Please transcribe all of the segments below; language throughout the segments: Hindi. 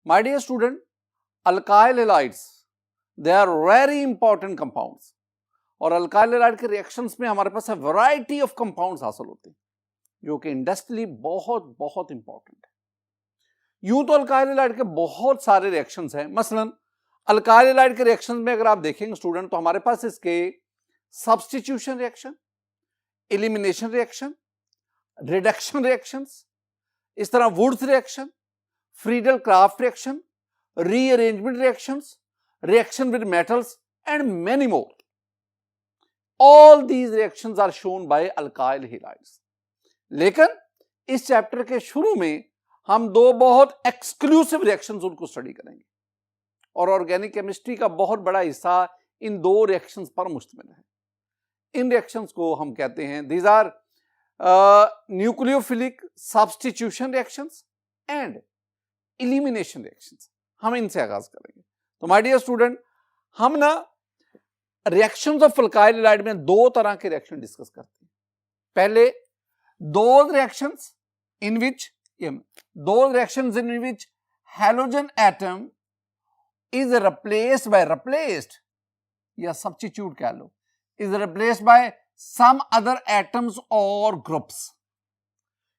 My dear student, alkyl halides, they are very important compounds. और अल्काइल हैलाइड के रिएक्शंस में हमारे पास वैरायटी ऑफ कंपाउंड्स हासिल होते हैं जो कि इंडस्ट्रियली बहुत बहुत इंपॉर्टेंट है। यूं तो अल्काइल हैलाइड के बहुत सारे रिएक्शंस हैं। मसलन अल्काइल हैलाइड के रिएक्शंस में अगर आप देखेंगे स्टूडेंट, तो हमारे पास इसके substitution reaction, elimination reaction, reduction reactions, इस तरह Wurtz reaction, Friedel craft reaction, rearrangement reactions, reaction with metals and many more. All these reactions are shown by alkyl halides. लेकिन इस चैप्टर के शुरू में हम दो बहुत एक्सक्लूसिव रिएक्शंस उनको स्टडी करेंगे और ऑर्गेनिक केमिस्ट्री का बहुत बड़ा हिस्सा इन दो रिएक्शंस पर मुश्तमिल है. इन रिएक्शंस को हम कहते हैं, these are nucleophilic substitution reactions and elimination reactions. हम इनसे आगाज करेंगे. तो माय डियर स्टूडेंट, हम ना रिएक्शंस ऑफ अल्काइल हैलाइड में दो तरह के रिएक्शन डिस्कस करते हैं. पहले those reactions in which halogen atom is replaced या substitute कह लो, is replaced by some other atoms or groups.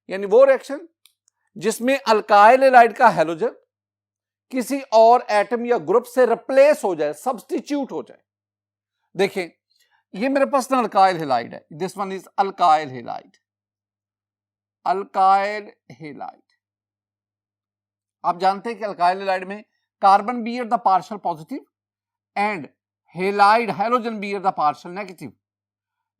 यानी वो रिएक्शन जिसमें अल्काइल हैलाइड का हैलोजन किसी और एटम या ग्रुप से रिप्लेस हो जाए, सब्स्टिट्यूट हो जाए. देखें, ये मेरे पास ना अल्काइल हैलाइड है. This one is alkyl halide. Alkyl halide, आप जानते हैं कि अल्काइल हैलाइड में carbon bear the partial positive and halide halogen bear the partial negative.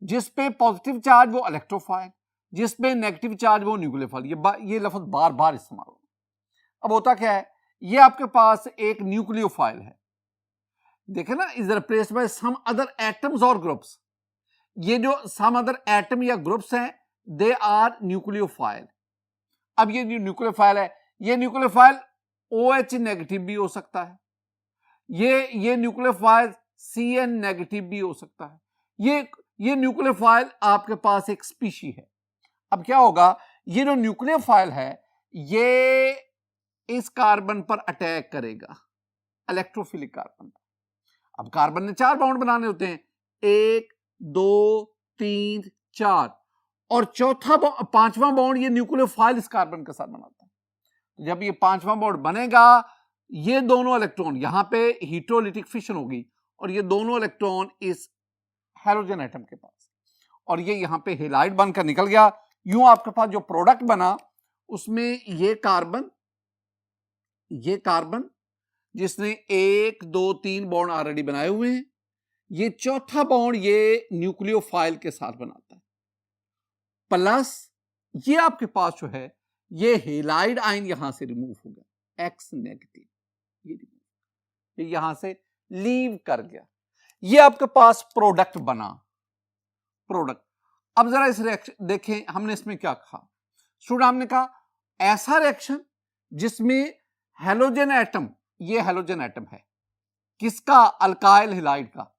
जिस पे पॉजिटिव चार्ज वो इलेक्ट्रोफाइल, जिस पे नेगेटिव चार्ज वो न्यूक्लियोफाइल. ये लफ्ज बार बार इस्तेमाल हो. अब होता क्या है, ये आपके पास एक न्यूक्लियोफाइल है, देखे ना, is replaced by some other atoms और ग्रुप्स. ये जो सम अदर एटम या ग्रुप्स हैं, दे आर न्यूक्लियोफाइल. अब ये जो न्यूक्लियोफाइल है, ये न्यूक्लियोफाइल OH नेगेटिव भी हो सकता है, ये न्यूक्लियोफाइल CN नेगेटिव भी हो सकता है. ये न्यूक्लियोफाइल आपके पास एक स्पीशी है. अब क्या होगा, ये जो न्यूक्लियोफाइल है ये इस कार्बन पर अटैक करेगा, इलेक्ट्रोफिलिक कार्बन पर. अब कार्बन ने 4 बॉन्ड बनाने होते हैं, 1 2 3 4, और पांचवां बॉन्ड ये न्यूक्लियोफाइल इस कार्बन के साथ बनाता है. जब ये पांचवां बॉन्ड बनेगा, ये दोनों इलेक्ट्रॉन यहां पे हीटेरोलिटिक फिशन होगी और ये दोनों इलेक्ट्रॉन इस हैलोजन एटम के पास, और ये यहां पे हैलाइड बनकर निकल गया. यूं आपके पास जो प्रोडक्ट बना उसमें ये कार्बन जिसने 1 2 3 बॉन्ड ऑलरेडी बनाए हुए हैं, ये चौथा बॉन्ड ये न्यूक्लियोफाइल के साथ बनाता है, प्लस ये आपके पास जो है ये हैलाइड आयन यहां से रिमूव हो गया, X नेगेटिव, ये यहां से लीव कर गया. ये आपके पास प्रोडक्ट बना. अब जरा इस रिएक्शन देखें, हमने इसमें क्या कहा स्टूडेंट, हमने कहा ऐसा रिएक्शन जिसमें हैलोजन एटम, ये हैलोजन एटम है किसका, अल्काइल हैलाइड का.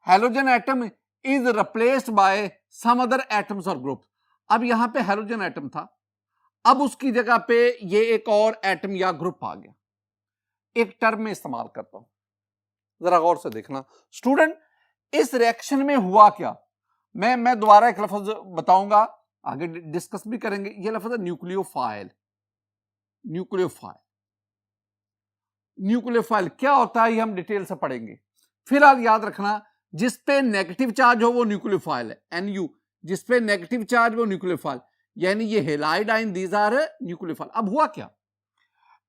Halogen atom is replaced by some other atoms और ग्रुप. अब यहां पे हैलोजन एटम था, अब उसकी जगह पे ये एक और एटम या ग्रुप आ गया. एक टर्म में इस्तेमाल करता हूं, जरा गौर से देखना स्टूडेंट. इस रिएक्शन में हुआ क्या, मैं दोबारा एक लफ्ज बताऊंगा, आगे डिस्कस भी करेंगे. ये लफ्ज है न्यूक्लियोफाइल. न्यूक्लियोफाइल क्या होता है ये हम डिटेल से पढ़ेंगे. फिलहाल याद रखना, जिस पे नेगेटिव चार्ज हो वो न्यूक्लियोफाइल है, NU. जिस पे नेगेटिव चार्ज वो न्यूक्लियोफाइल, यानी ये halide ion, these are nucleophile. अब हुआ क्या,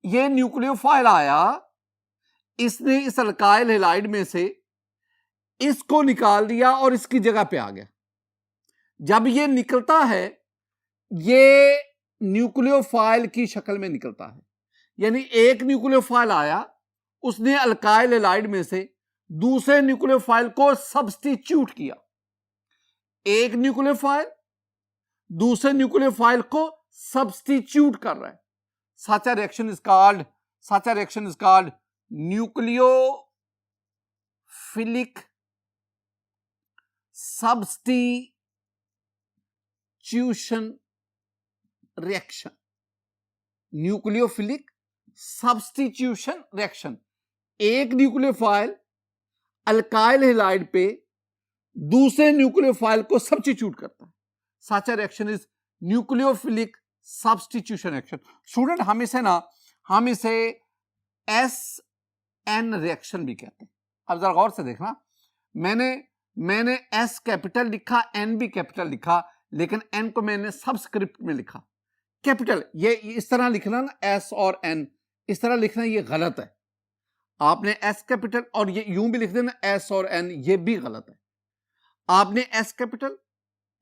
ये न्यूक्लियोफाइल आया, इसने इस अल्काइल हैलाइड में से इसको निकाल दिया और इसकी जगह पे आ गया. जब ये निकलता है, ये न्यूक्लियोफाइल की शक्ल में निकलता है. यानी एक न्यूक्लियोफाइल आया, उसने अल्काइल हैलाइड में से दूसरे न्यूक्लियोफाइल को सब्स्टिट्यूट किया. एक न्यूक्लियोफाइल दूसरे न्यूक्लियोफाइल को सब्स्टिट्यूट कर रहा है. such a reaction is called nucleophilic substitution reaction. Nucleophilic substitution reaction. एक न्यूक्लियोफाइल अल्काइल हैलाइड पे दूसरे न्यूक्लियोफाइल को सब्स्टिट्यूट करता है। Such a reaction is nucleophilic substitution reaction. Student हम इसे SN रिएक्शन भी कहते हैं। अब जरा गौर से देखना, मैंने S कैपिटल लिखा, N भी कैपिटल लिखा, लेकिन N को मैंने सबस्क्रिप्ट में लिखा कैपिटल। ये इस तरह लिखना ना, S और N इस तरह लिखना, ये गलत है। आपने S कैपिटल और ये यूं भी लिख देना S और N, ये भी गलत है। आपने S कैपिटल,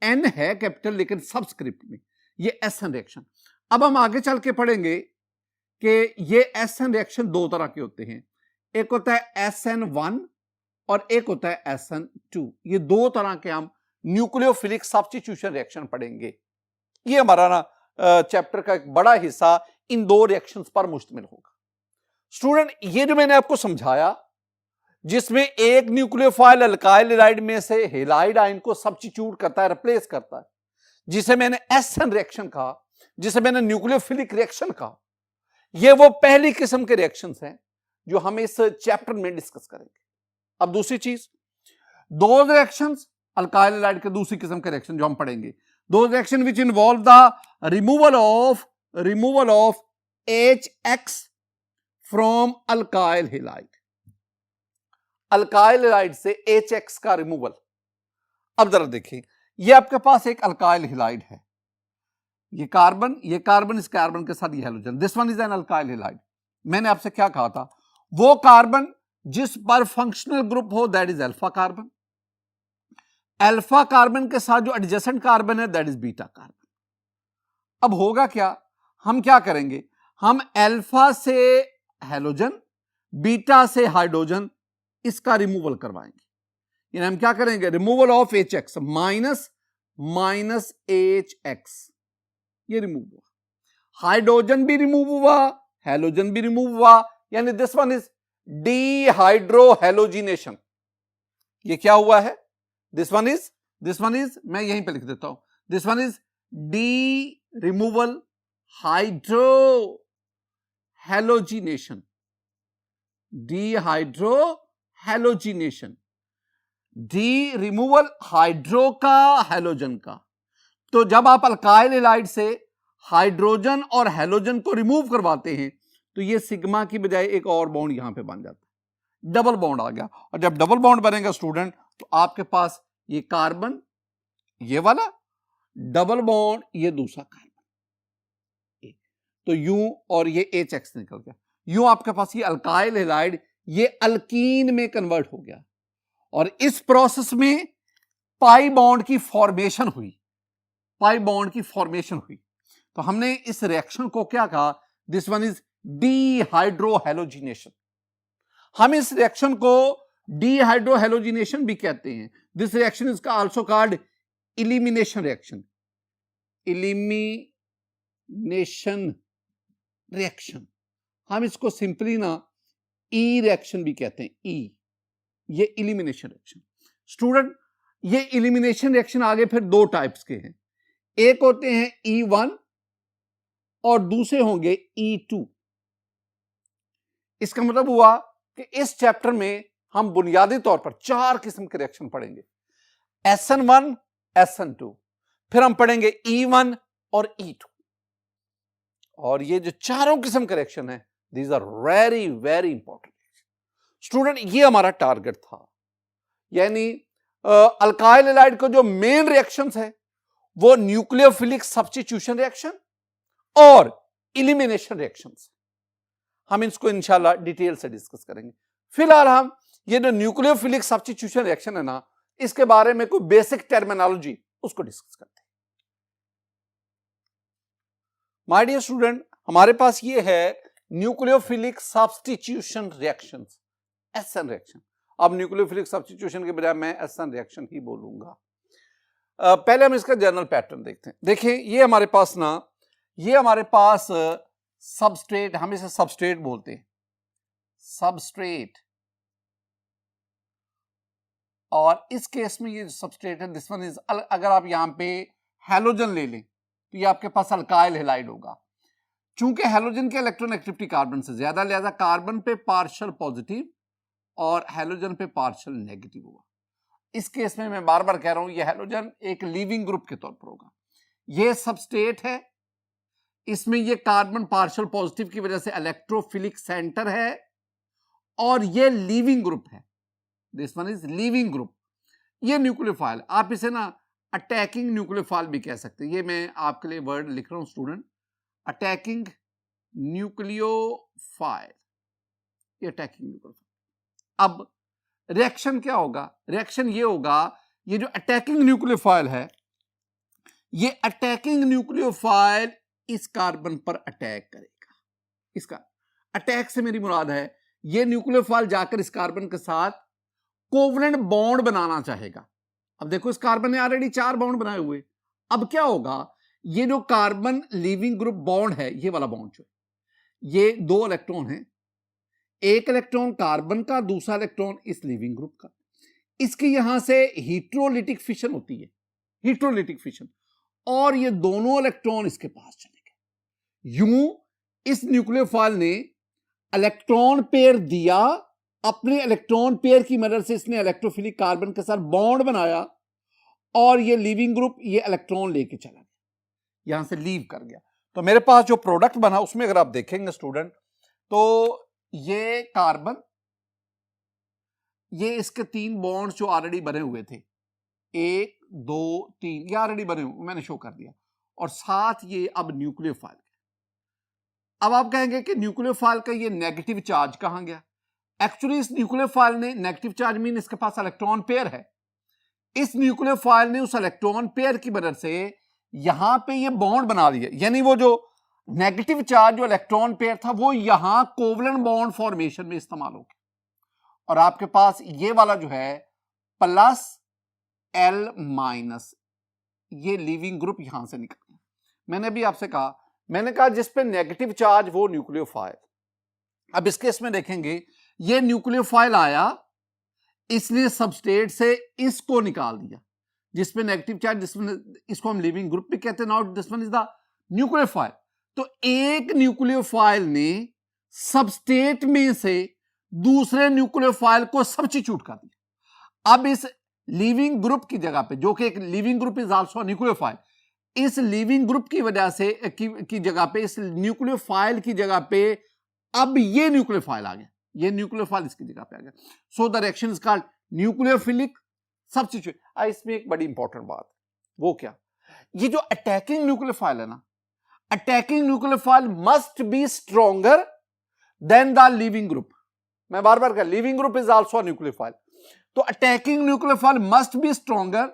N है कैपिटल लेकिन सबस्क्रिप्ट में, ये SN रिएक्शन। अब हम आगे चल के पढ़ेंगे कि ये SN रिएक्शन दो तरह के होते हैं, एक होता है SN1 और एक होता है SN2। ये दो तरह के हम न्यूक्लियोफिलिक सब्स्टिट्यूशन रिएक्शन पढ़ेंगे। ये हमारा ना चैप्टर का एक बड़ा हिस्सा इन दो रिएक्शंस पर मुश्तमिल होगा। स्टूडेंट, ये जो मैंने आपको समझाया, जिसमें एक न्यूक्लियोफाइल अल्काइल हैलाइड में से हैलाइड आयन को सब्स्टिट्यूट करता है, रिप्लेस करता है, जिसे मैंने SN रिएक्शन कहा, जिसे मैंने न्यूक्लियोफिलिक रिएक्शन कहा, ये वो पहली किस्म के रिएक्शंस हैं जो हम इस चैप्टर में डिस्कस करेंगे। अब दूसरी चीज, दो रिएक्शंस अल्काइल हैलाइड के दूसरी किस्म के रिएक्शन जो हम पढ़ेंगे, दो reaction which involve the removal of HX from alkyl halide. Alkyl halide से HX का रिमूवल। अब जरा देखिए, ये आपके पास एक अल्काइल हैलाइड है, ये कार्बन इस कार्बन के साथ ये hydrogen, this one is N alkyl halide. मैंने आपसे क्या कहा था, वो कार्बन जिस पर फंक्शनल ग्रुप हो that is alpha carbon, alpha carbon के साथ जो एडजेसेंट कार्बन है दैट इज बीटा कार्बन। अब होगा क्या, हम क्या करेंगे, हम अल्फा से हैलोजन, बीटा से हाइड्रोजन, इसका रिमूवल करवाएंगे। यानी हम क्या करेंगे, removal of HX minus HX, ये रिमूव हुआ, हाइड्रोजन भी रिमूव हुआ, हैलोजन भी रिमूव हुआ, यानी दिस वन इज डीहाइड्रोहैलोजिनेशन। ये क्या हुआ है, दिस वन इज मैं यहीं पे लिख देता हूं, this one is de removal hydrohalogenation, dehydrohalogenation, de removal hydro का, हैलोजन का। तो जब आप अल्काइल हैलाइड से हाइड्रोजन और हैलोजन को रिमूव करवाते हैं तो ये सिग्मा की बजाय एक और बॉन्ड यहां पे बन जाता है, डबल बॉन्ड आ गया। और जब डबल बॉन्ड बनेगा स्टूडेंट, तो आपके पास ये कार्बन, ये वाला डबल बॉन्ड, ये दूसरा कार्बन, तो यूं और ये HX निकल गया, यूं आपके पास ये अल्काइल हैलाइड ये अल्कीन में कन्वर्ट हो गया। और इस प्रोसेस में पाई बॉन्ड की फॉर्मेशन हुई, तो हमने इस रिएक्शन को क्या कहा, दिस वन इज डीहाइड्रोहैलोजिनेशन। हम इस रिएक्शन को डीहाइड्रोहैलोजिनेशन भी कहते हैं। This reaction is also called elimination reaction. हम इसको सिंपली ना ई रिएक्शन भी कहते हैं, ई, ये इलिमिनेशन रिएक्शन। स्टूडेंट, ये इलिमिनेशन रिएक्शन आगे फिर दो टाइप्स के हैं, एक होते हैं E1 और दूसरे होंगे E2। इसका मतलब हुआ कि इस चैप्टर में हम बुनियादी तौर पर चार किस्म के रिएक्शन पढ़ेंगे, SN1, SN2, फिर हम पढ़ेंगे E1 और E2। और ये जो चारों किस्म के रिएक्शन है, these are very very important. Student, ये हमारा टारगेट था, यानी अल्काइल हैलाइड को जो मेन रिएक्शंस है वो न्यूक्लियोफिलिक सब्स्टिट्यूशन रिएक्शन और इलिमिनेशन रिएक्शंस। हम इसको इंशाल्लाह डिटेल से डिस्कस करेंगे। फिलहाल हम ये जो न्यूक्लियोफिलिक सब्स्टिट्यूशन रिएक्शन है ना, इसके बारे में कोई बेसिक टर्मिनोलॉजी उसको डिस्कस करते हैं। माय डियर स्टूडेंट, हमारे पास ये है nucleophilic substitution reactions, SN reaction. अब न्यूक्लियोफिलिक सब्स्टिट्यूशन के बजाय मैं SN रिएक्शन ही बोलूंगा। पहले हम इसका जनरल पैटर्न देखते हैं। देखिए, ये हमारे पास सबस्ट्रेट, हम इसे सबस्ट्रेट बोलते हैं, सबस्ट्रेट। और इस केस में ये सबस्ट्रेट है, दिस वन इज, अगर आप यहां पे हैलोजन ले लें तो ये आपके पास अल्काइल हैलाइड होगा। चूंकि हैलोजन की इलेक्ट्रॉन एक्टिविटी कार्बन से ज्यादा, लिहाजा कार्बन पे पार्शियल पॉजिटिव और हैलोजन पे पार्शियल नेगेटिव होगा। इस केस में मैं बार बार कह रहा हूं, यह हैलोजन एक लीविंग ग्रुप के तौर पर होगा। यह सबस्टेट है, इसमें यह कार्बन पार्शियल पॉजिटिव की वजह से इलेक्ट्रोफिलिक सेंटर है और यह लीविंग ग्रुप है। This one is leaving group. यह न्यूक्लियोफाइल, आप इसे ना अटैकिंग न्यूक्लियोफाइल भी कह सकते हैं। ये मैं आपके लिए वर्ड लिख रहा हूं स्टूडेंट, अटैकिंग न्यूक्लियोफाइल, ये अटैकिंग न्यूक्लियोफाइल। अब रिएक्शन क्या होगा? रिएक्शन ये होगा, ये जो अटैकिंग न्यूक्लियोफाइल है, ये अटैकिंग न्यूक्लियोफाइल इस कार्बन पर अटैक करेगा। इसका अटैक से मेरी मुराद है, ये न्यूक्लियोफाइल जाकर इस कार्बन के साथ कोवलेंट बॉन्ड बनाना चाहेगा। अब देखो, इस कार्बन ने ऑलरेडी 4 बॉन्ड बनाए हुए। अब क्या होगा, ये जो कार्बन लीविंग ग्रुप बॉन्ड है, ये वाला बॉन्ड जो है, ये 2 इलेक्ट्रॉन है, एक इलेक्ट्रॉन कार्बन का, दूसरा इलेक्ट्रॉन इस लीविंग ग्रुप का। इसकी यहां से हीट्रोलिटिक फिशन होती है, हीट्रोलिटिक फिशन, और ये दोनों इलेक्ट्रॉन इसके पास चले गए। यूं इस न्यूक्लियोफाइल ने इलेक्ट्रॉन पेयर दिया, अपने इलेक्ट्रॉन पेयर की मदद से इसने इलेक्ट्रोफिलिक कार्बन के साथ बॉन्ड बनाया और ये लीविंग ग्रुप ये इलेक्ट्रॉन लेके चला गया, यहां से लीव कर गया। तो मेरे पास जो प्रोडक्ट बना उसमें अगर आप देखेंगे स्टूडेंट, तो ये कार्बन, ये इसके 3 बॉन्ड्स जो ऑलरेडी बने हुए थे, 1 2 3, ये ऑलरेडी बने हुए, मैंने शो कर दिया, और साथ ये अब न्यूक्लियोफाइल। अब आप कहेंगे कि न्यूक्लियोफाइल का ये नेगेटिव चार्ज कहां गया? एक्चुअली इस न्यूक्लियोफाइल ने नेगेटिव चार्ज मीन इसके पास इलेक्ट्रॉन पेयर है। इस न्यूक्लियोफाइल ने उस इलेक्ट्रॉन पेयर की मदद से यहां पे ये बॉन्ड बना लिया, यानी वो जो नेगेटिव चार्ज जो इलेक्ट्रॉन पेयर था वो यहां कोवलेंट बॉन्ड फॉर्मेशन में इस्तेमाल हो गया, और आपके पास ये वाला जो है प्लस L-, ये लीविंग ग्रुप यहां से निकल गया। मैंने अभी आपसे कहा, मैंने कहा जिस पे नेगेटिव चार्ज वो न्यूक्लियोफाइल। अब इस केस में देखेंगे, ये न्यूक्लियोफाइल आया, इसने सबस्टेट से इसको निकाल दिया जिस पे नेगेटिव चार्ज, इसको हम लीविंग ग्रुप भी कहते हैं। Now this one is the nucleophile. तो एक न्यूक्लियोफाइल ने सबस्टेट में से दूसरे न्यूक्लियोफाइल को सब्स्टिट्यूट कर दिया। अब इस लीविंग ग्रुप की जगह पे, जो कि एक leaving group is also nucleophile, इस लीविंग ग्रुप की वजह से की जगह पे, इस न्यूक्लियोफाइल की जगह पे अब ये न्यूक्लियोफाइल आ गया, ये न्यूक्लियोफाइल इसकी जगह पे आ गया। So the reaction is called nucleophilic substitution. इसमें एक बड़ी इंपॉर्टेंट बात, वो क्या, ये जो अटैकिंग न्यूक्लियोफाइल है ना, attacking nucleophile must be stronger than the leaving group. मैं बार बार कह, leaving group is also nucleophile, तो attacking nucleophile must be stronger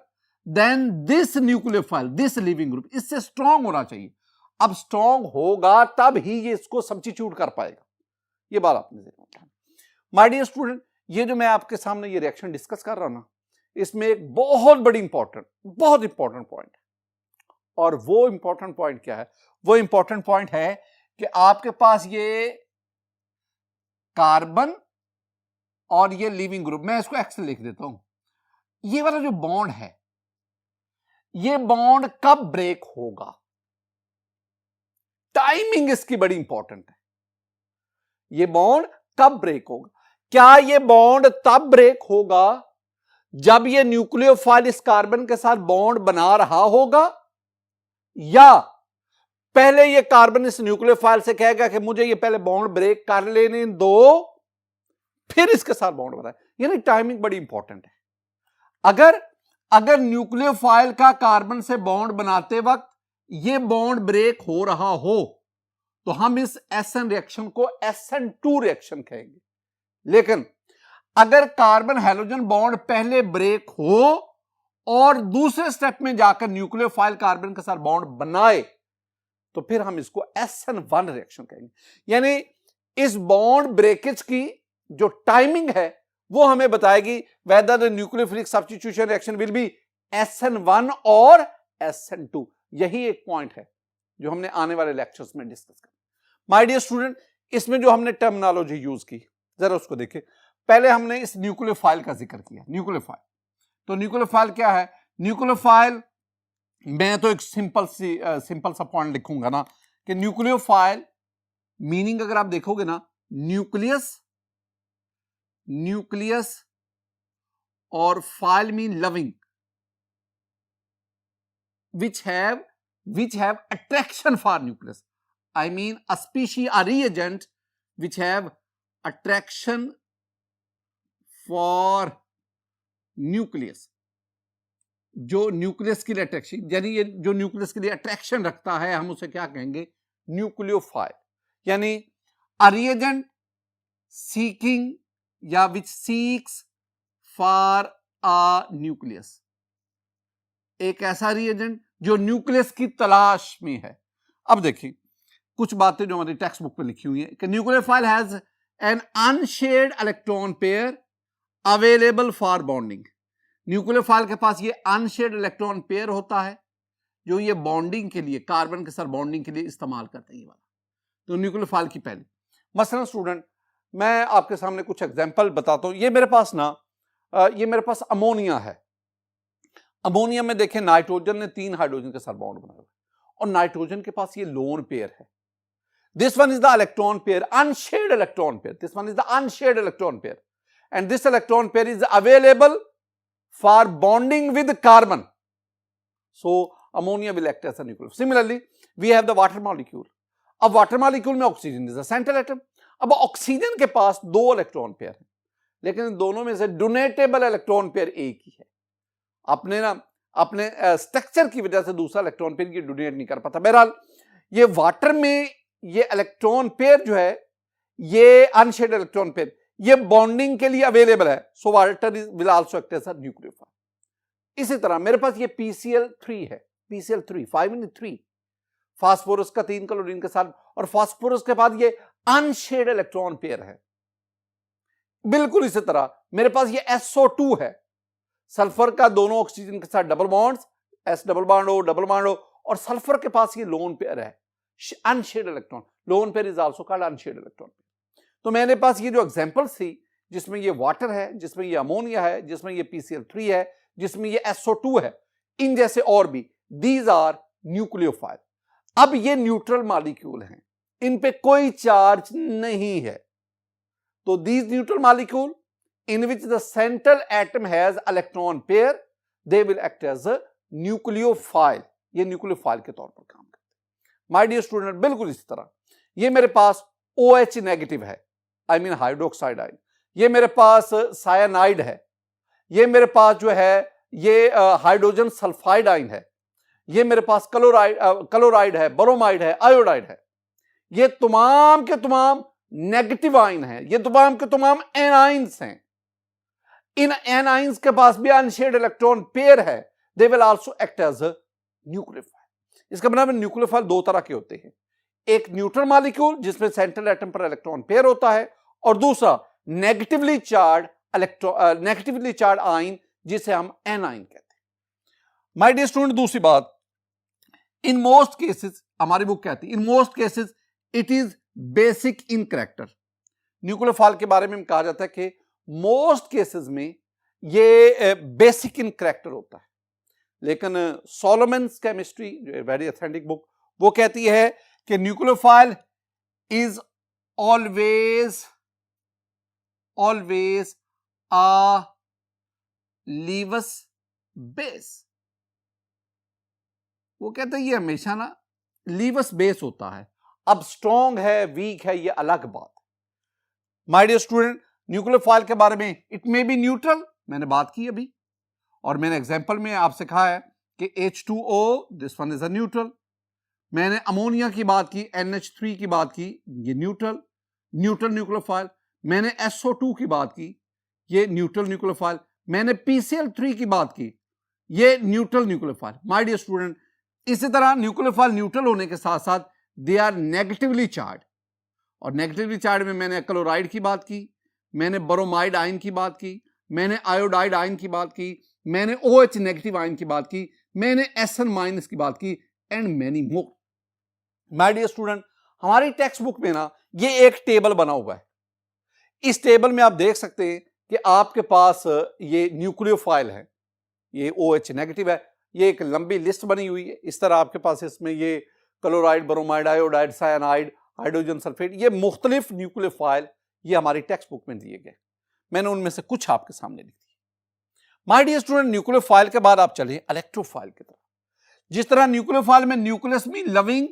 than this nucleophile, this leaving group, इससे स्ट्रॉन्ग होना चाहिए। अब स्ट्रॉन्ग होगा तब ही ये इसको सब्स्टिट्यूट कर पाएगा, ये बात आपने देखा। माय डियर स्टूडेंट, ये जो मैं आपके सामने ये रिएक्शन डिस्कस कर रहा हूं ना, इसमें एक बहुत बड़ी इंपॉर्टेंट पॉइंट है, और वो इंपॉर्टेंट पॉइंट क्या है? वो इंपॉर्टेंट पॉइंट है कि आपके पास ये कार्बन और ये लीविंग ग्रुप, मैं इसको एक्स लिख देता हूं, ये वाला जो बॉन्ड है, ये बॉन्ड कब ब्रेक होगा? टाइमिंग इसकी बड़ी इंपॉर्टेंट है। ये बॉन्ड कब ब्रेक होगा? क्या ये बॉन्ड तब ब्रेक होगा जब ये न्यूक्लियोफाइल इस कार्बन के साथ बॉन्ड बना रहा होगा, या पहले ये कार्बन इस न्यूक्लियोफाइल से कहेगा कि मुझे ये पहले बॉन्ड ब्रेक कर लेने दो, फिर इसके साथ बॉन्ड बनाए? यानी टाइमिंग बड़ी इंपॉर्टेंट है। अगर न्यूक्लियोफाइल का कार्बन से बॉन्ड बनाते वक्त ये बॉन्ड ब्रेक हो रहा हो, तो हम इस SN रिएक्शन को SN2 रिएक्शन कहेंगे। लेकिन अगर कार्बन हैलोजन बॉन्ड पहले ब्रेक हो और दूसरे स्टेप में जाकर न्यूक्लियोफाइल कार्बन के साथ बॉन्ड बनाए, तो फिर हम इसको SN1 रिएक्शन कहेंगे। यानी इस बॉन्ड ब्रेकेज की जो टाइमिंग है वो हमें बताएगी whether the nucleophilic substitution reaction will be SN1 और SN2। यही एक पॉइंट है जो हमने आने वाले लेक्चर्स में डिस्कस करें। माय डियर स्टूडेंट, इसमें जो हमने टर्मिनोलॉजी यूज की, जरा उसको देखिए। पहले हमने इस न्यूक्लियोफाइल का जिक्र किया, न्यूक्लियोफाइल। तो न्यूक्लियोफाइल क्या है? न्यूक्लियोफाइल, मैं तो एक सिंपल सा पॉइंट लिखूंगा ना कि न्यूक्लियोफाइल मीनिंग अगर आप देखोगे ना, न्यूक्लियस और file mean loving which have attraction for nucleus. I mean a species or reagent which have attraction for nucleus. जो न्यूक्लियस के लिए अट्रैक्शन, यानी ये जो न्यूक्लियस के लिए अट्रैक्शन रखता है, हम उसे क्या कहेंगे? न्यूक्लियोफाइल. यानी a reagent seeking या which seeks for a nucleus. एक ऐसा रिएजेंट जो न्यूक्लियस की तलाश में है. अब देखिए कुछ बातें जो हमारी टेक्स्ट बुक पे लिखी हुई है कि nucleophile has an unshared electron pair available for bonding. Nucleophile के पास ये अनशेयर्ड इलेक्ट्रॉन पेयर होता है जो ये बॉन्डिंग के लिए, कार्बन के साथ बॉन्डिंग के लिए इस्तेमाल करते हैं ये वाला. तो न्यूक्लियोफाइल की पहली. मसलन स्टूडेंट, मैं आपके सामने कुछ एग्जांपल बताता हूं. ये मेरे पास अमोनिया है. अमोनिया में देखें नाइट्रोजन ने 3 हाइड्रोजन के साथ बॉन्ड बनाया और नाइट्रोजन के पास ये लोन पेयर है. This one is the electron pair, unshared electron pair. This one is the unshared electron pair and this electron pair is available for bonding with carbon. So ammonia will act as a nuclear. Similarly we have the water molecule. अब वाटर मॉलिक्यूल में oxygen is the central atom. अब ऑक्सीजन के पास 2 इलेक्ट्रॉन पेयर है, लेकिन दोनों में से डोनेटेबल इलेक्ट्रॉन पेयर एक ही है. अपने स्ट्रक्चर की वजह से दूसरा इलेक्ट्रॉन पेयर ये डोनेट नहीं कर पाता. बहरहाल ये वाटर में ये इलेक्ट्रॉन पेयर जो है, ये अनशेयर्ड इलेक्ट्रॉन पेयर, ये बॉन्डिंग के लिए अवेलेबल है. So water will also act as a nucleophile. इसी तरह मेरे पास ये PCl3 है. PCl3 5 फास्फोरस का 3 क्लोरीन के साथ, और फास्फोरस के बाद ये अनशेयर्ड इलेक्ट्रॉन पेयर है. बिल्कुल इसी तरह मेरे पास ये SO2 है. सल्फर का दोनों ऑक्सीजन के साथ double bonds, S double bond O, और सल्फर के पास ये लोन पेयर है, unshared electron. Lone pair is also called unshared electron pair. तो मेरे पास ये जो एग्जांपल्स थी, जिसमें ये वाटर है, जिसमें ये अमोनिया है, जिसमें ये PCl3 है, जिसमें ये SO2 है, इन जैसे और भी, दीज आर न्यूक्लियोफाइल. अब ये न्यूट्रल मॉलिक्यूल हैं, इन पे कोई चार्ज नहीं है. तो these neutral molecule in which the central atom has electron pair, they will act as a nucleophile. ये न्यूक्लियोफाइल के तौर पर काम करते हैं. माय डियर स्टूडेंट, बिल्कुल इसी तरह ये मेरे पास OH नेगेटिव है, आई मीन हाइड्रोक्साइड आयन. ये मेरे पास साइनाइड है. ये मेरे पास जो है ये हाइड्रोजन सल्फाइड आयन है. ये मेरे पास क्लोराइड है, ब्रोमाइड है, आयोडाइड है. ये तमाम के तमाम नेगेटिव आयन है. ये तमाम के तमाम एनाइंस हैं. इन एनाइंस के पास भी अनशेयर्ड इलेक्ट्रॉन पेयर है. They will also act as a nucleophile. इसका मतलब न्यूक्लियोफाइल 2 तरह के होते हैं. एक न्यूट्रल मॉलिक्यूल जिसमें सेंट्रल एटम पर इलेक्ट्रॉन पेयर होता है, और दूसरा नेगेटिवली चार्ज आयन जिसे हम एनाइन कहते हैं. माय डियर स्टूडेंट, दूसरी बात, इन मोस्ट केसेस, हमारी बुक कहती है, in most cases it is basic in character. Nucleophile के बारे में कहा जाता है कि मोस्ट केसेस में ये बेसिक इन कैरेक्टर होता है. लेकिन Solomons chemistry, very authentic book, वो कहती है कि nucleophile is always a Lewis base. वो कहते हैं ये हमेशा ना लीवस बेस होता है. अब स्ट्रॉन्ग है, वीक है, ये अलग बात है. माय डियर स्टूडेंट, न्यूक्लियोफाइल के बारे में, इट मे बी न्यूट्रल, मैंने बात की अभी, और मैंने एग्जांपल में आपसे कहा है कि H2O, this one is a neutral. मैंने अमोनिया की बात की, NH3 की बात की, ये न्यूट्रल न्यूक्लियोफाइल. मैंने SO2 की बात की, ये न्यूट्रल न्यूक्लियोफाइल. मैंने PCl3 की बात की, ये neutral nucleophile. My dear student, इसी तरह न्यूक्लियोफाइल न्यूट्रल होने के साथ साथ दे आर नेगेटिवली चार्ज. और नेगेटिवली चार्ज में मैंने क्लोराइड की बात की, मैंने ब्रोमाइड आयन की बात की, मैंने आयोडाइड आयन की बात की, मैंने OH नेगेटिव आयन की बात की, मैंने SN माइनस की बात की, and many more. My dear student, हमारी टेक्स्ट बुक में ना ये एक टेबल बना हुआ है. इस टेबल में आप देख सकते हैं कि आपके पास ये न्यूक्लियोफाइल है, ये OH नेगेटिव है. ये एक लंबी लिस्ट बनी हुई है. इस तरह आपके पास इसमें ये chloride, bromide, iodide, cyanide, hydrogen sulphate, ये मुख्तलिफ न्यूक्लियोफाइल ये हमारी टेक्स्ट बुक में दिए गए, मैंने उनमें से कुछ आपके सामने लिख दिए। माय डियर स्टूडेंट, न्यूक्लियोफाइल के बाद आप चले इलेक्ट्रोफाइल की तरफ। जिस तरह न्यूक्लियोफाइल में न्यूक्लियस मीन लविंग,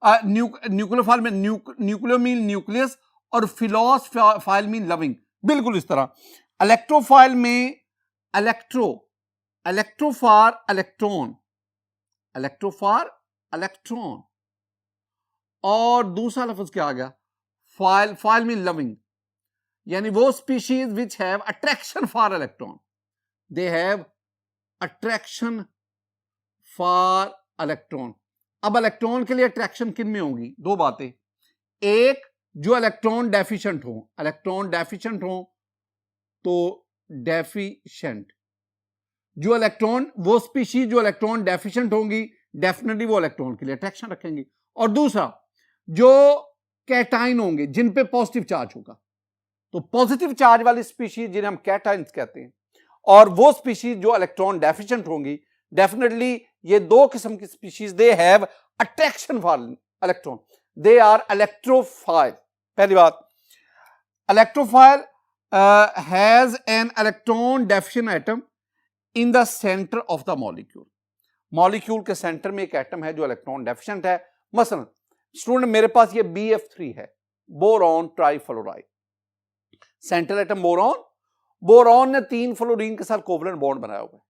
न्यूक्लियोफाइल में न्यूक्लियो मीन न्यूक्लियस और फिलोसफाइल मीन लविंग, बिल्कुल इस तरह इलेक्ट्रोफाइल में इलेक्ट्रो फॉर इलेक्ट्रॉन और दूसरा लफ्ज क्या आ गया, फाइल मीन लविंग, यानी वो species which have attraction for electron, they have attraction for electron. अब इलेक्ट्रॉन के लिए अट्रैक्शन किन में होगी, दो बातें, एक जो इलेक्ट्रॉन डेफिशिएंट हो तो डेफिशिएंट, जो इलेक्ट्रॉन, वो स्पीशीज जो इलेक्ट्रॉन डेफिशिएंट होंगी डेफिनेटली वो इलेक्ट्रॉन के लिए अट्रैक्शन रखेंगी। और दूसरा जो कैटाइन होंगे जिन पे पॉजिटिव चार्ज होगा, तो पॉजिटिव चार्ज वाली स्पीशीज जिन्हें हम कैटाइन्स कहते हैं, और वो स्पीशीज जो इलेक्ट्रॉन डेफिशिएंट होंगी, डेफिनेटली ये दो किस्म की species, they have attraction for electron, they are electrophile. पहली बात, electrophile has an electron deficient atom in the centre of the molecule, molecule के सेंटर में एक एटम है जो इलेक्ट्रॉन डेफिशिएंट है। मसलन स्टूडेंट मेरे पास ये BF3 है, boron trifluoride, central atom boron ने 3 फ्लोरीन के साथ कोवलेंट बॉन्ड बनाया हुआ है।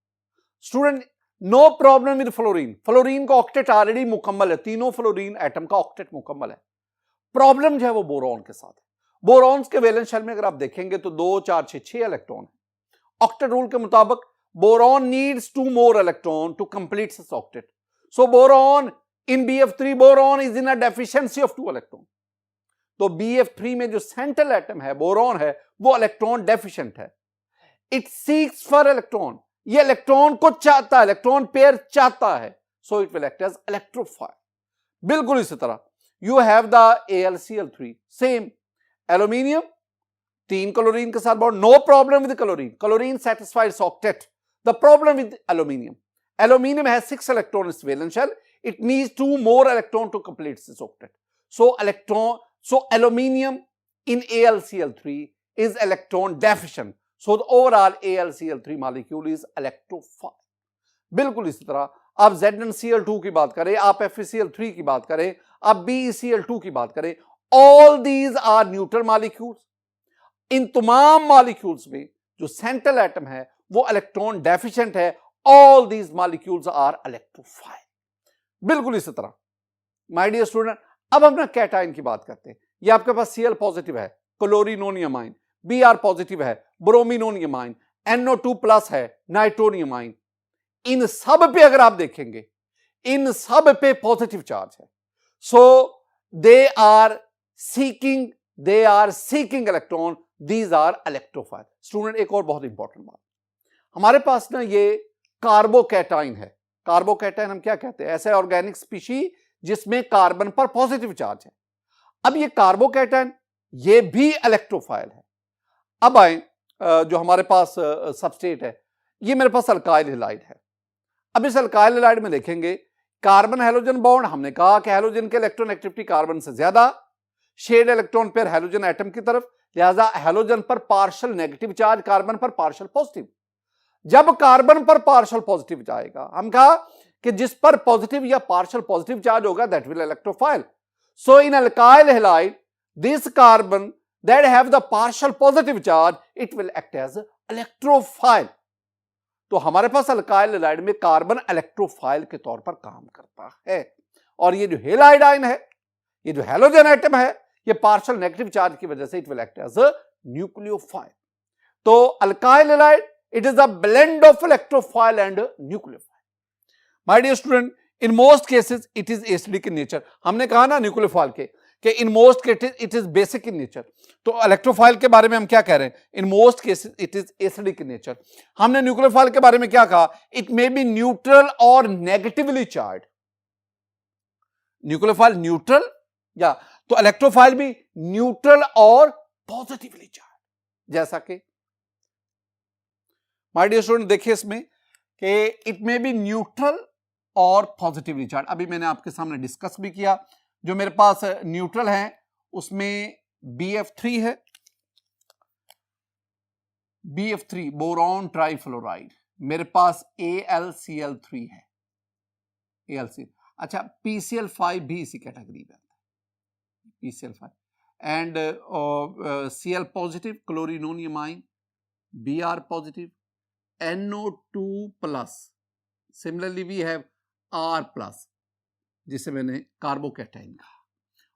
Student no problem with fluorine का ऑक्टेट ऑलरेडी मुकम्मल है, तीनों फ्लोरीन एटम का ऑक्टेट मुकम्मल है। प्रॉब्लम जो है वो बोरॉन के साथ है। बोरॉन्स के वैलेंस शेल में अगर आप देखेंगे तो 2 4 6 6 इलेक्ट्रॉन है। ऑक्टेट रूल के मुताबिक boron needs 2 more electron to complete its octet. So boron in BF3, boron is in a deficiency of 2 electron. तो BF3 में जो सेंट्रल एटम है बोरॉन है वो इलेक्ट्रॉन डेफिशिएंट है। इट सीक्स फॉर इलेक्ट्रॉन, ये इलेक्ट्रॉन को चाहता है, इलेक्ट्रॉन पेयर चाहता है, so it will act as electrophile. बिल्कुल इसी तरह you have the AlCl3, same aluminium 3 chlorine के साथ bond, no problem with chlorine satisfies octet. The problem with aluminum has 6 electrons in its valence shell. It needs 2 more electrons to complete its octet. So aluminum in AlCl3 is electron deficient. So the overall AlCl3 molecule is electrophile. बिल्कुल इसी तरह आप ZnCl2 की बात करें, आप FeCl3 की बात करें, आप BeCl2 की बात करें, all these are neutral molecules. इन तमाम मॉलिक्यूल्स में जो सेंट्रल एटम है वो इलेक्ट्रॉन डेफिशिएंट है। All these molecules are electrophile. बिल्कुल इसी तरह माय डियर स्टूडेंट, अब हम ना कैटाइन की बात करते हैं। ये आपके पास Cl पॉजिटिव है, क्लोरिनोनियम आयन, Br पॉजिटिव है, ब्रोमिनोनियम आयन, NO2 प्लस है, नाइट्रोनियम आयन। इन सब पे अगर आप देखेंगे, इन सब पे पॉजिटिव चार्ज है। So they are seeking electron, these are electrophile. Student एक और बहुत इंपॉर्टेंट बात, हमारे पास ना ये कार्बोकैटाइन है। कार्बोकैटाइन हम क्या कहते हैं, ऐसे ऑर्गेनिक स्पीशी जिसमें कार्बन पर पॉजिटिव चार्ज है। अब ये कार्बोकैटाइन ये भी इलेक्ट्रोफाइल है। अब आए जो हमारे पास सबस्ट्रेट है, ये मेरे पास अल्काइल हैलाइड है। अब इस अल्काइल हैलाइड में देखेंगे कार्बन हैलोजन बॉन्ड, हमने कहा कि हैलोजन के इलेक्ट्रॉन एक्टिविटी कार्बन से ज्यादा, shed electron pair halogen atom की तरफ, लिहाजा हैलोजन पर पार्शियल नेगेटिव चार्ज, कार्बन पर पार्शियल पॉजिटिव। जब कार्बन पर पार्शियल पॉजिटिव जाएगा, हम कहा कि जिस पर पॉजिटिव या पार्शियल पॉजिटिव चार्ज होगा that will electrophile. So in alkyl halide this carbon that have the partial positive charge it will act as electrophile. तो हमारे पास अल्काइल हैलाइड में कार्बन इलेक्ट्रोफाइल के तौर पर काम करता है। और ये जो हैलाइड आयन है, ये जो हैलोजन एटम है, ये पार्शियल नेगेटिव चार्ज की वजह से it will act as a nucleophile. तो alkyl halide it is a blend of electrophile and nucleophile. My dear student, in most cases it is acidic in nature. हमने कहा ना न्यूक्लियोफाइल के कि in most cases it is basic in nature. तो इलेक्ट्रोफाइल के बारे में हम क्या कह रहे हैं, in most cases it is acidic in nature. हमने न्यूक्लियोफाइल के बारे में क्या कहा, it may be neutral or negatively charged. Nucleophile neutral या तो इलेक्ट्रोफाइल भी न्यूट्रल और पॉजिटिवली चार्ज, जैसा कि माय डियर स्टूडेंट देखिए इसमें कि इट मे बी न्यूट्रल और पॉजिटिवली चार्ज। अभी मैंने आपके सामने डिस्कस भी किया, जो मेरे पास न्यूट्रल है उसमें BF3 है, BF3 बोरॉन ट्राइफ्लोराइड, मेरे पास AlCl3 है, AlCl। अच्छा, PCl5 भी इसी कैटेगरी में आता है, PCl5 and Cl positive chloronium ion, Br positive, NO2 plus, similarly we have R plus जिसे मैंने कार्बोकैटाइन कहा।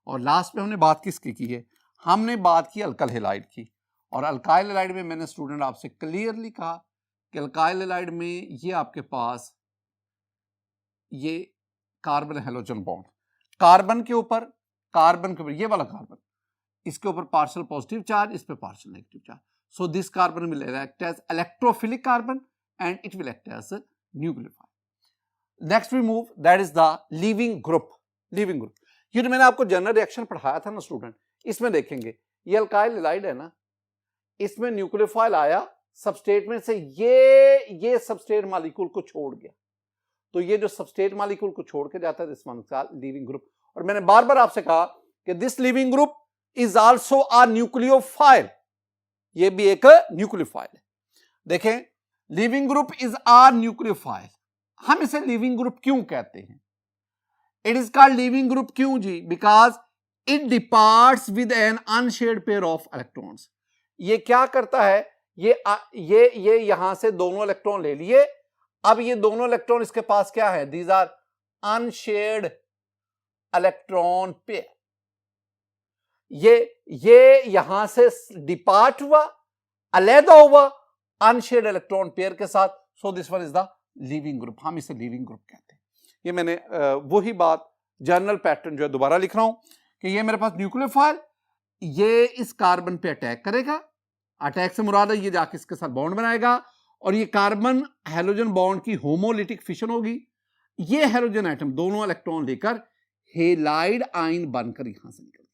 और लास्ट में हमने बात किसकी की है? हमने बात की अल्काइल हैलाइड की। और अल्काइल हैलाइड में मैंने स्टूडेंट आपसे क्लियरली कहा कि अल्काइल हैलाइड में ये आपके पास ये कार्बन हैलोजन बॉन्ड, कार्बन के ऊपर ये वाला कार्बन, इसके ऊपर पार्शियल पॉजिटिव चार्ज, इस पे partial negative charge. So this carbon will act as electrophilic carbon and it will act as nucleophile. Next we move, that is the leaving group. Leaving group, ये जो मैंने आपको जनरल रिएक्शन पढ़ाया था ना स्टूडेंट, इसमें देखेंगे ये अल्काइल हैलाइड है ना, इसमें न्यूक्लियोफाइल आया सबस्ट्रेट में से, ये सबस्ट्रेट मॉलिक्यूल को छोड़ गया, तो ये जो सबस्ट्रेट मॉलिक्यूल को छोड़ के जाता है this one is leaving group. और मैंने बार बार आपसे कहा कि this leaving group is also a nucleophile, ये भी एक न्यूक्लियोफाइल है। देखें, leaving group is a nucleophile. हम इसे लीविंग ग्रुप क्यों कहते हैं? It is called leaving group क्यों जी? Because it departs with an unshared pair of electrons. ये क्या करता है, ये यहां से दोनों इलेक्ट्रॉन ले लिए, अब ये दोनों इलेक्ट्रॉन इसके पास क्या है? These are unshared electron pair. ये यहां से डिपार्ट हुआ, अलहदा हुआ अनशेयर्ड इलेक्ट्रॉन पेयर के साथ, so this one is the leaving group. हम इसे लीविंग ग्रुप कहते हैं। ये मैंने वही बात जनरल पैटर्न जो है दोबारा लिख रहा हूं कि ये मेरे पास न्यूक्लियोफाइल, ये इस कार्बन पे अटैक करेगा, अटैक से मुराद है ये जाके इसके साथ बॉन्ड बनाएगा और ये कार्बन हैलोजन बॉन्ड की होमोलिटिक फिशन होगी। ये हैलोजन एटम दोनों इलेक्ट्रॉन लेकर हेलाइड आयन बनकर यहां से निकल,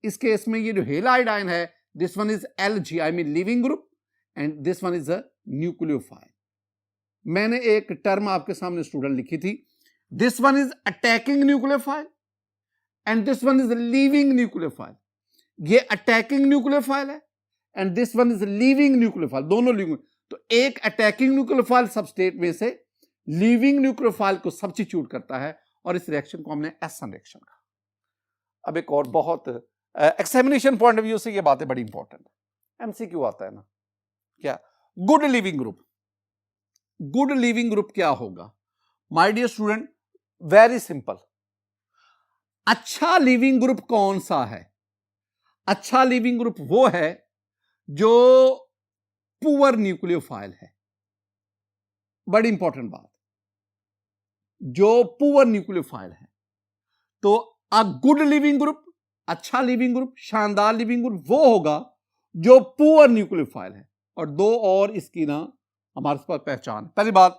इस केस में ये जो हेलाइड आयन है this one is Lg, I mean leaving group, and this one is a nucleophile. मैंने एक टर्म आपके सामने स्टूडेंट लिखी थी, this one is attacking nucleophile and this one is leaving nucleophile. ये अटैकिंग न्यूक्लियोफाइल है and this one is leaving nucleophile, दोनों लिविंग। तो एक अटैकिंग न्यूक्लियोफाइल सबस्टेट में से लीविंग न्यूक्लियोफाइल को सब्स्टिट्यूट करता है और इस रिएक्शन को हमने एसन रिएक्शन कहा। अब एक और बहुत एग्जामिनेशन पॉइंट ऑफ व्यू से ये बातें बड़ी इंपॉर्टेंट है, एमसीक्यू आता है ना, क्या good leaving group, good leaving group क्या होगा? My dear student, very simple. अच्छा लिविंग ग्रुप कौन सा है? अच्छा लिविंग ग्रुप वो है जो पुअर न्यूक्लियोफाइल है। बड़ी इंपॉर्टेंट बात, जो पुअर न्यूक्लियोफाइल है। तो अ गुड लिविंग ग्रुप, अच्छा लिविंग ग्रुप, शानदार लिविंग ग्रुप वो होगा जो पुअर न्यूक्लियोफाइल है। और दो और इसकी ना हमारे पास पहचान। पहली बात,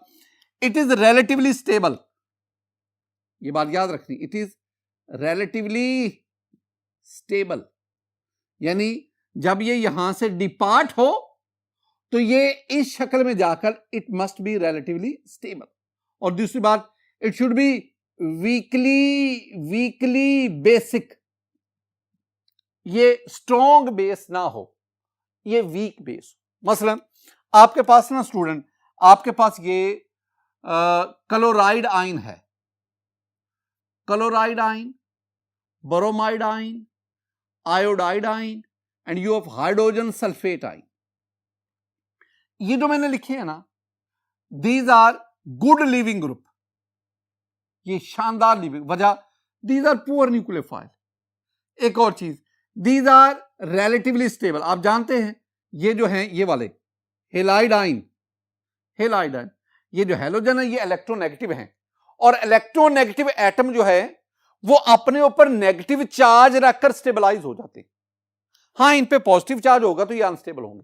इट इज रिलेटिवली स्टेबल, ये बात याद रखनी, इट इज रिलेटिवली स्टेबल, यानी जब ये यहां से डिपार्ट हो तो ये इस शक्ल में जाकर it must be relatively stable. और दूसरी बात, it should be weekly basic, ये स्ट्रॉन्ग बेस ना हो, ये वीक बेस। मसलन आपके पास ना स्टूडेंट, आपके पास ये क्लोराइड आयन है, chloride ion, bromide ion, iodide ion and you have hydrogen sulphate ion. ये जो मैंने लिखे हैं ना, these are good leaving group, ये शानदार लिविंग। वजह, दीज आर पुअर न्यूक्लियोफाइल। एक और चीज, दीज आर रिलेटिवली स्टेबल। आप जानते हैं ये जो हैं ये वाले हेलाइड आयन, हेलाइड आयन, ये जो हैलोजन है ये इलेक्ट्रोनेगेटिव हैं और इलेक्ट्रोनेगेटिव एटम जो है वो अपने ऊपर नेगेटिव चार्ज रखकर स्टेबलाइज हो जाते हैं। हां, इन पे पॉजिटिव चार्ज होगा तो ये अनस्टेबल होंगे।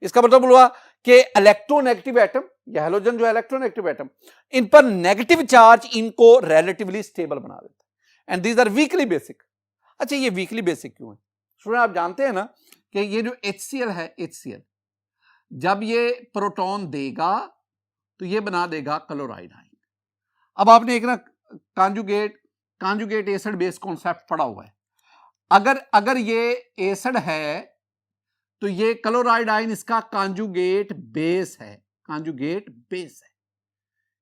इसका मतलब हुआ कि इलेक्ट्रोनेगेटिव एटम, ये हैलोजन जो है इलेक्ट्रोनेगेटिव एटम, इन पर नेगेटिव चार्ज इनको रिलेटिवली स्टेबल बना देता है and these are weakly basic. अच्छा, ये वीकली बेसिक क्यों है स्टूडेंट? आप जानते हैं ना कि ये जो HCl है, HCl जब ये प्रोटॉन देगा तो ये बना देगा क्लोराइड आयन। अब आपने एक ना conjugate conjugate acid base concept पढ़ा हुआ है। अगर ये एसिड है तो ये क्लोराइड आयन इसका कॉन्जुगेट बेस है, कॉन्जुगेट बेस है।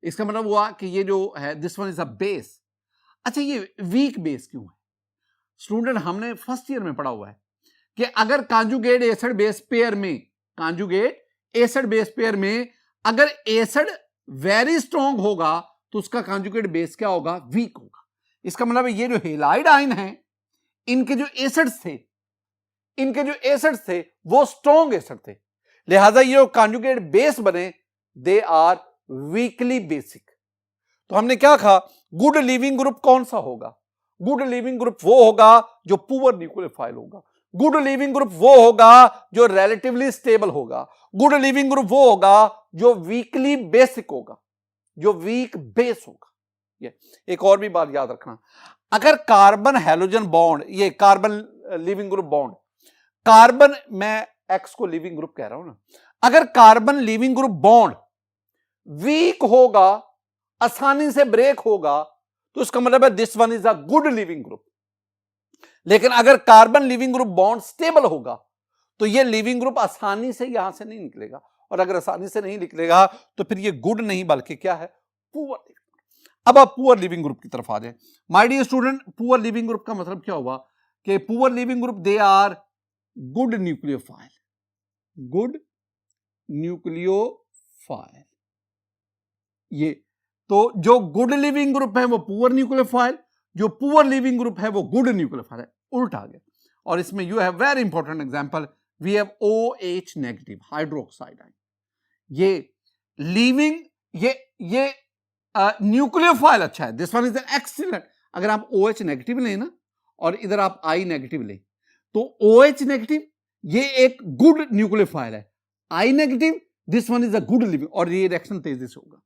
इसका मतलब हुआ कि ये जो है this one is a base. अच्छा, ये वीक बेस क्यों है? स्टूडेंट, हमने फर्स्ट ईयर में पढ़ा हुआ है कि अगर कॉन्जुगेट एसिड बेस पेयर में, कॉन्जुगेट एसिड बेस पेयर में अगर एसिड वेरी स्ट्रॉन्ग होगा तो उसका कॉन्जुगेट बेस क्या होगा? वीक होगा। इसका मतलब ये जो हेलाइड आयन है, इनके जो एसिड्स थे वो स्ट्रॉन्ग एसिड थे, लिहाजा ये कॉन्जुगेट बेस बने, दे आर वीकली बेसिक। तो हमने क्या कहा? गुड लीविंग ग्रुप कौन सा होगा? गुड लीविंग ग्रुप वो होगा जो पुअर न्यूक्लियोफाइल होगा। गुड लीविंग ग्रुप वो होगा जो रिलेटिवली स्टेबल होगा। गुड लीविंग ग्रुप वो होगा जो वीकली बेसिक होगा, जो वीक बेस होगा। ये एक और भी बात याद रखना, अगर कार्बन हैलोजन बॉन्ड, ये carbon leaving group bond, carbon, मैं एक्स को लिविंग ग्रुप कह रहा हूं ना, अगर carbon leaving group bond weak होगा, आसानी से ब्रेक होगा, तो इसका मतलब है this one is a good leaving group. लेकिन अगर carbon leaving group bond stable होगा तो ये लिविंग ग्रुप आसानी से यहां से नहीं निकलेगा, और अगर आसानी से नहीं निकलेगा तो फिर ये गुड नहीं बल्कि क्या है? Poor leaving group. अब आप पुअर लिविंग ग्रुप की तरफ आ जाए। My dear student, poor leaving group का मतलब क्या हुआ कि poor leaving group they are good nucleophile, good nucleophile. ये तो जो गुड लिविंग ग्रुप है वो पुअर न्यूक्लियोफाइल, जो पुअर लिविंग ग्रुप है वो गुड न्यूक्लियोफाइल है, उल्टा आ गया। और इसमें you have very important example, we have OH negative hydroxide ion. ये लिविंग, ये न्यूक्लियोफाइल अच्छा है, this one is an excellent. अगर आप OH नेगेटिव लें ना और इधर आप I नेगेटिव लें तो OH नेगेटिव ये एक गुड न्यूक्लियोफाइल है, I negative this one is a good living, और ये रिएक्शन तेजी से होगा।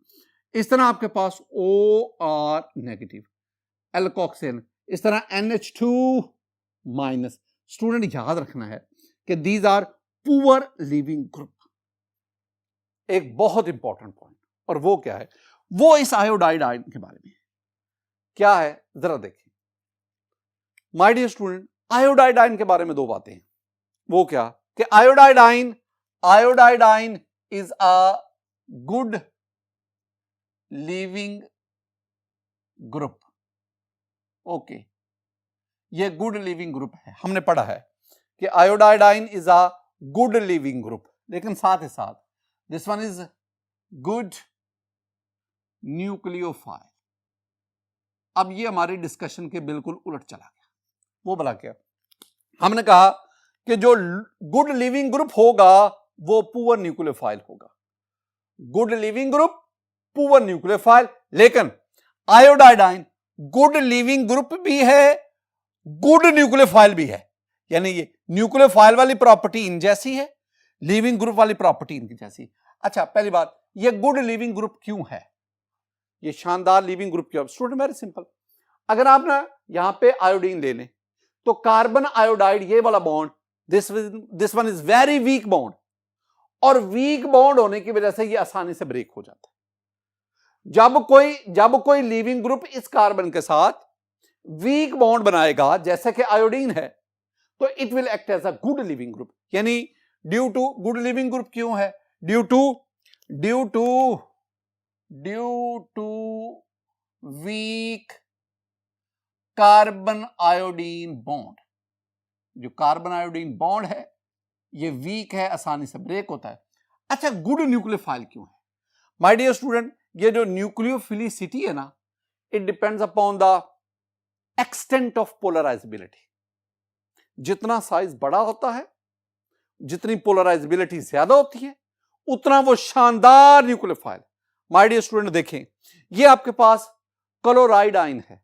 इस तरह आपके पास OR नेगेटिव, एल्कोक्सिल, इस तरह NH2 माइनस। स्टूडेंट याद रखना है कि these are poor leaving group. एक बहुत इंपॉर्टेंट पॉइंट, और वो क्या है? वो इस आयोडाइड आयन के बारे में क्या है, जरा देखिए। My dear student, iodide ion के बारे में दो बातें हैं। वो क्या कि iodide ion is a good leaving group. Okay, ये गुड लिविंग ग्रुप है, हमने पढ़ा है कि iodide ion is a good leaving group, लेकिन साथ ही साथ this one is good nucleophile. अब ये हमारी डिस्कशन के बिल्कुल उलट चला गया। वो भला क्या? हमने कहा कि जो गुड लिविंग ग्रुप होगा वो पुअर न्यूक्लियोफाइल होगा, good leaving group poor nucleophile. लेकिन iodide ion good leaving group भी है, गुड न्यूक्लियोफाइल भी है, यानी ये न्यूक्लियोफाइल वाली प्रॉपर्टी इन जैसी है, लिविंग ग्रुप वाली प्रॉपर्टी इनकी जैसी। अच्छा, पहली बात, ये गुड लिविंग ग्रुप क्यों है? ये शानदार लिविंग ग्रुप क्यों? स्टूडेंट वेरी सिंपल, अगर आप ना यहां पे आयोडीन ले लें तो कार्बन आयोडाइड, ये वाला bond, this one is very weak bond, और वीक बॉन्ड होने की वजह से ये आसानी से ब्रेक हो जाता है। जब कोई लिविंग ग्रुप इस कार्बन के साथ वीक बॉन्ड बनाएगा जैसे कि आयोडीन है, तो it will act as a good leaving group. यानी due to good leaving group क्यों है? Due to weak carbon iodine bond. जो कार्बन आयोडीन बॉन्ड है ये वीक है, आसानी से ब्रेक होता है। अच्छा, गुड न्यूक्लियोफाइल क्यों है? माय डियर स्टूडेंट, ये जो न्यूक्लियोफिलिसिटी है ना, it depends upon the extent of polarisability. जितना साइज बड़ा होता है, जितनी पोलराइजेबिलिटी ज्यादा होती है, उतना वो शानदार न्यूक्लियोफाइल। माय डियर स्टूडेंट देखें, ये आपके पास क्लोराइड आयन है,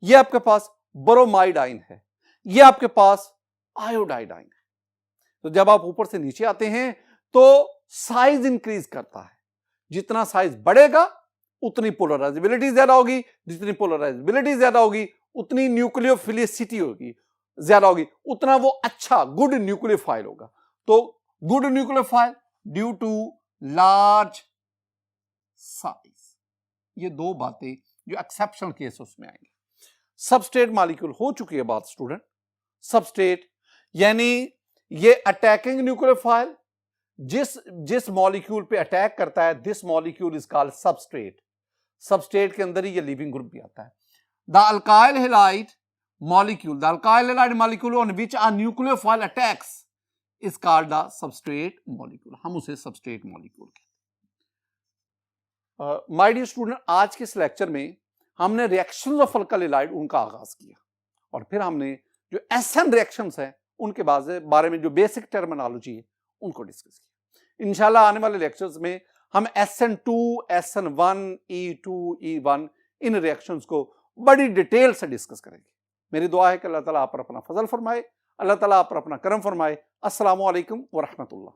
ये आपके पास ब्रोमाइड आयन है, ये आपके पास आयोडाइड आयन है। तो जब आप ऊपर से नीचे आते हैं तो साइज इंक्रीज करता है, जितना साइज बढ़ेगा उतनी पोलराइजेबिलिटी ज्यादा होगी, जितनी पोलराइजेबिलिटी ज्यादा होगी उतनी न्यूक्लियोफिलिसिटी होगी ज्यादा होगी, उतना वो अच्छा गुड न्यूक्लियोफाइल होगा। तो good nucleophile due to large size. ये दो बातें जो एक्सेप्शनल केस उसमें आएंगे। सबस्ट्रेट मॉलिक्यूल हो चुकी है बात स्टूडेंट। सबस्ट्रेट यानी ये अटैकिंग न्यूक्लियोफाइल जिस मॉलिक्यूल पे अटैक करता है, this molecule is called substrate. Substrate के अंदर ही ये लिविंग ग्रुप भी आता है। The alkyl halide molecule on which a nucleophile attacks is called the substrate molecule. हम उसे सबस्ट्रेट मॉलिक्यूल कहते हैं। माय डियर स्टूडेंट, आज के इस लेक्चर में हमने रिएक्शंस ऑफ अल्काइल हैलाइड उनका आगाज किया और फिर हमने जो एसएन रिएक्शंस हैं उनके बारे में जो बेसिक टर्मिनोलॉजी है उनको डिस्कस किया। इंशाल्लाह आने वाले लेक्चर्स में हम SN2, SN1, E2, E1 इन रिएक्शंस को बड़ी डिटेल से डिस्कस करेंगे। मेरी दुआ है कि अल्लाह ताला आप पर अपना फजल फरमाए, अल्लाह ताला आप पर अपना करम फरमाए। अस्सलामु अलैकुम व रहमतुल्लाह।